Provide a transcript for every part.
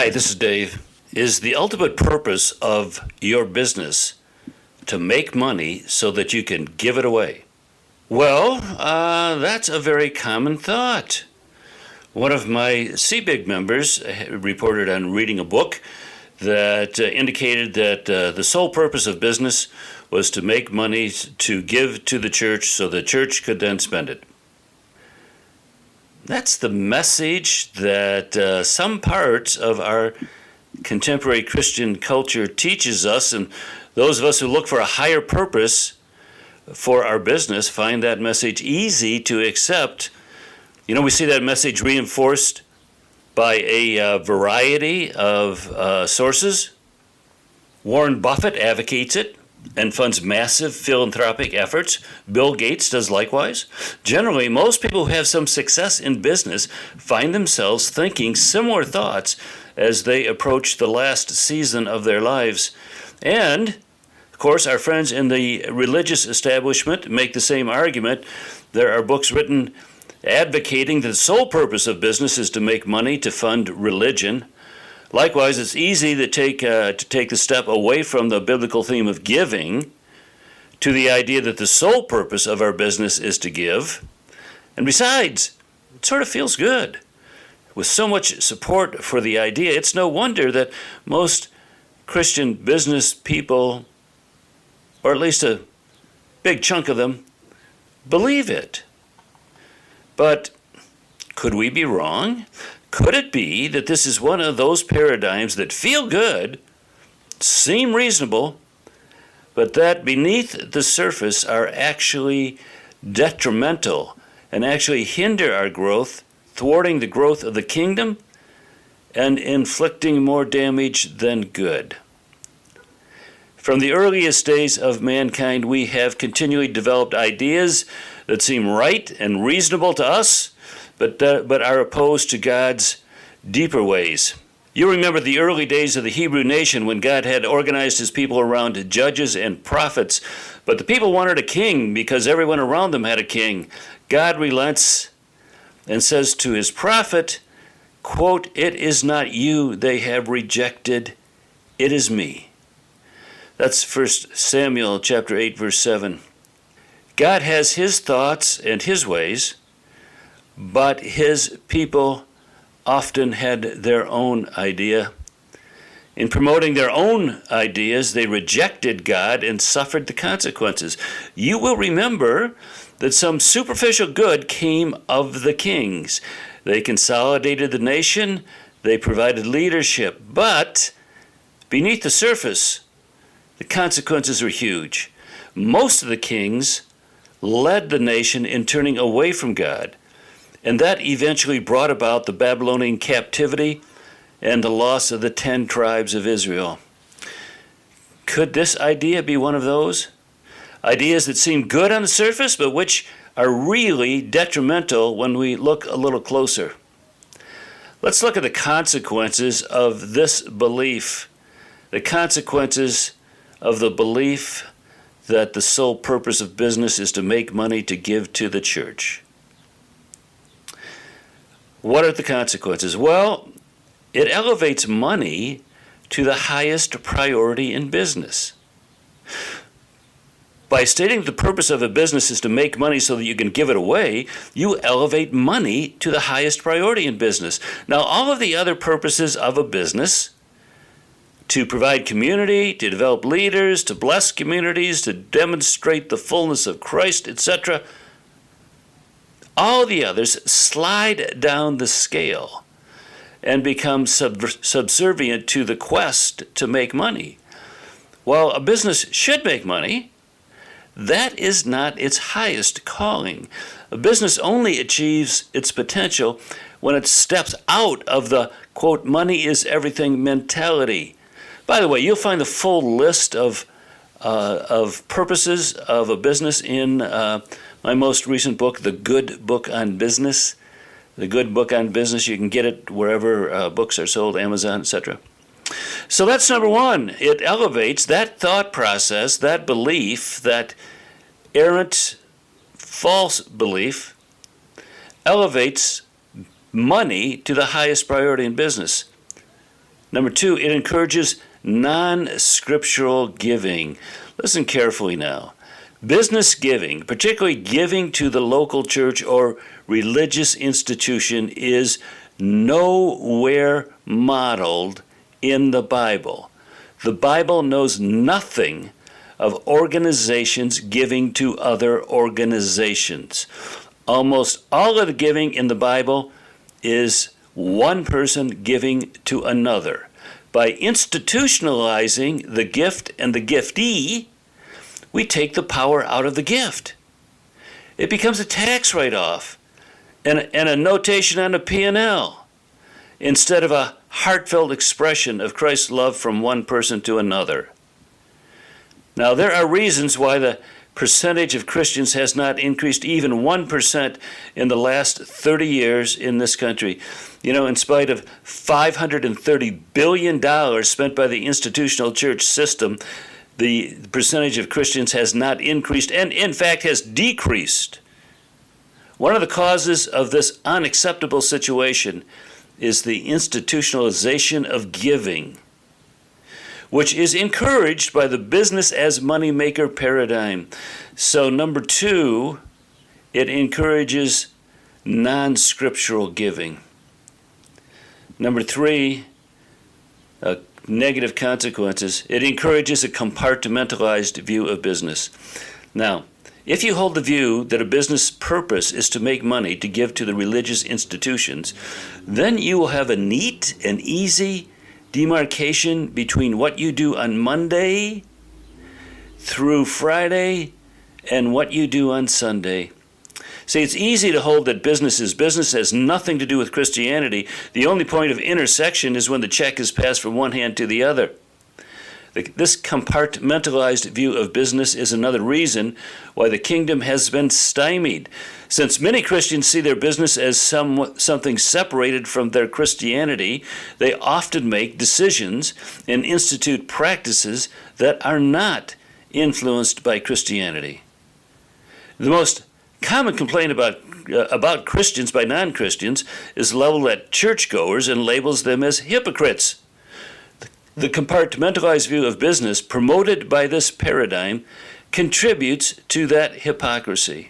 Hi, this is Dave. Is the ultimate purpose of your business to make money so that you can give it away? Well, that's a very common thought. One of my CBIG members reported on reading a book that indicated that the sole purpose of business was to make money to give to the church so the church could then spend it. That's the message that some parts of our contemporary Christian culture teaches us, and those of us who look for a higher purpose for our business find that message easy to accept. You know, we see that message reinforced by a variety of sources. Warren Buffett advocates it and funds massive philanthropic efforts. Bill Gates does likewise. Generally, most people who have some success in business find themselves thinking similar thoughts as they approach the last season of their lives. And, of course, our friends in the religious establishment make the same argument. There are books written advocating that the sole purpose of business is to make money to fund religion. Likewise, it's easy to take the step away from the biblical theme of giving to the idea that the sole purpose of our business is to give. And besides, it sort of feels good. With so much support for the idea, it's no wonder that most Christian business people, or at least a big chunk of them, believe it. But could we be wrong? Could it be that this is one of those paradigms that feel good, seem reasonable, but that beneath the surface are actually detrimental and actually hinder our growth, thwarting the growth of the kingdom and inflicting more damage than good? From the earliest days of mankind, we have continually developed ideas that seem right and reasonable to us, but are opposed to God's deeper ways. You remember the early days of the Hebrew nation when God had organized his people around judges and prophets, but the people wanted a king because everyone around them had a king. God relents and says to his prophet, quote, "It is not you they have rejected, it is me." That's 1 Samuel chapter 8, verse 7. God has his thoughts and his ways, but his people often had their own idea. In promoting their own ideas, they rejected God and suffered the consequences. You will remember that some superficial good came of the kings. They consolidated the nation, they provided leadership, but beneath the surface, the consequences were huge. Most of the kings led the nation in turning away from God, and that eventually brought about the Babylonian captivity and the loss of the 10 tribes of Israel. Could this idea be one of those? Ideas that seem good on the surface, but which are really detrimental when we look a little closer. Let's look at the consequences of this belief, the consequences of the belief that the sole purpose of business is to make money to give to the church. What are the consequences? Well, it elevates money to the highest priority in business. By stating the purpose of a business is to make money so that you can give it away, you elevate money to the highest priority in business. Now, all of the other purposes of a business, to provide community, to develop leaders, to bless communities, to demonstrate the fullness of Christ, etc., all the others slide down the scale and become subservient to the quest to make money. While a business should make money, that is not its highest calling. A business only achieves its potential when it steps out of the, quote, money is everything mentality. By the way, you'll find the full list of purposes of a business in my most recent book, The Good Book on Business. The Good Book on Business, you can get it wherever books are sold, Amazon, etc. So that's number one. It elevates that thought process, that belief, that errant, false belief, elevates money to the highest priority in business. Number 2, it encourages non-scriptural giving. Listen carefully now. Business giving, particularly giving to the local church or religious institution, is nowhere modeled in the Bible. The Bible knows nothing of organizations giving to other organizations. Almost all of the giving in the Bible is one person giving to another. By institutionalizing the gift and the giftee, we take the power out of the gift. It becomes a tax write-off and a notation on a P&L instead of a heartfelt expression of Christ's love from one person to another. Now, there are reasons why the percentage of Christians has not increased even 1% in the last 30 years in this country. In spite of $530 billion spent by the institutional church system, the percentage of Christians has not increased and, in fact, has decreased. One of the causes of this unacceptable situation is the institutionalization of giving, which is encouraged by the business as moneymaker paradigm. So, number 2, it encourages non-scriptural giving. Number 3, negative consequences. It encourages a compartmentalized view of business. Now, if you hold the view that a business purpose is to make money to give to the religious institutions, then you will have a neat and easy demarcation between what you do on Monday through Friday and what you do on Sunday. See, it's easy to hold that business is business, has nothing to do with Christianity. The only point of intersection is when the check is passed from one hand to the other. This compartmentalized view of business is another reason why the kingdom has been stymied. Since many Christians see their business as something separated from their Christianity, they often make decisions and institute practices that are not influenced by Christianity. The most common complaint about Christians by non-Christians is leveled at churchgoers and labels them as hypocrites. The compartmentalized view of business promoted by this paradigm contributes to that hypocrisy.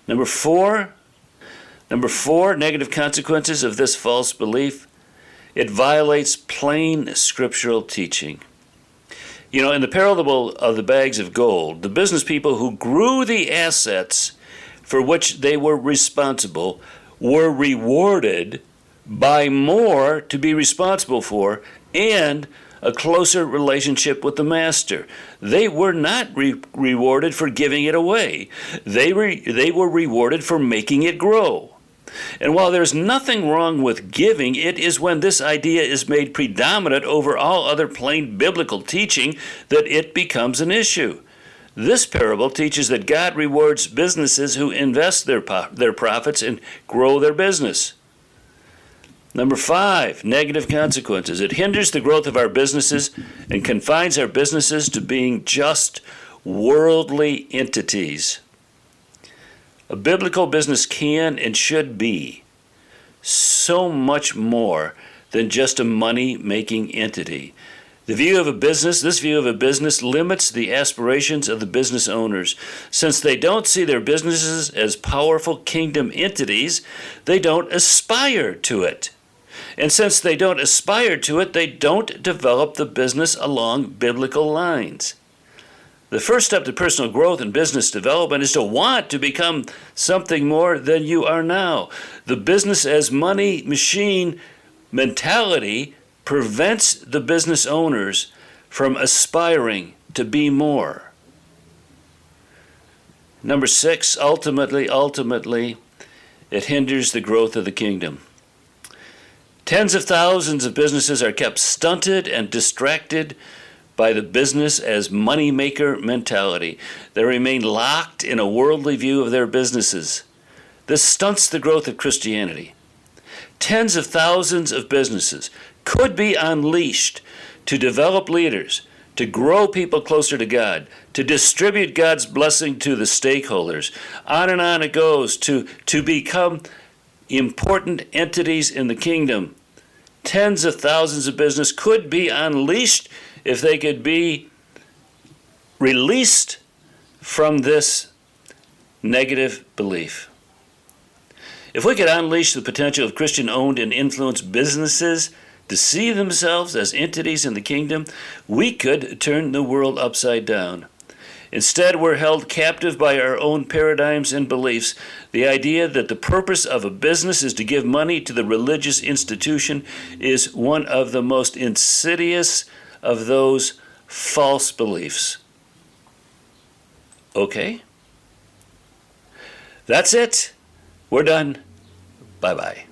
Number four, negative consequences of this false belief. It violates plain scriptural teaching. In the parable of the bags of gold, the business people who grew the assets for which they were responsible were rewarded by more to be responsible for and a closer relationship with the master. They were not rewarded for giving it away. They were rewarded for making it grow. And while there's nothing wrong with giving, it is when this idea is made predominant over all other plain biblical teaching that it becomes an issue. This parable teaches that God rewards businesses who invest their profits and grow their business. Number 5, negative consequences. It hinders the growth of our businesses and confines our businesses to being just worldly entities. A biblical business can and should be so much more than just a money-making entity. This view of a business limits the aspirations of the business owners. Since they don't see their businesses as powerful kingdom entities, they don't aspire to it. And since they don't aspire to it, they don't develop the business along biblical lines. The first step to personal growth and business development is to want to become something more than you are now. The business as money machine mentality prevents the business owners from aspiring to be more. Number 6, ultimately, it hinders the growth of the kingdom. Tens of thousands of businesses are kept stunted and distracted by the business as money-maker mentality. They remain locked in a worldly view of their businesses. This stunts the growth of Christianity. Tens of thousands of businesses could be unleashed to develop leaders, to grow people closer to God, to distribute God's blessing to the stakeholders. On and on it goes, to become important entities in the kingdom. tens of thousands of business could be unleashed if they could be released from this negative belief. If we could unleash the potential of Christian-owned and influenced businesses to see themselves as entities in the kingdom, we could turn the world upside down. Instead, we're held captive by our own paradigms and beliefs. The idea that the purpose of a business is to give money to the religious institution is one of the most insidious of those false beliefs. Okay? That's it. We're done. Bye-bye.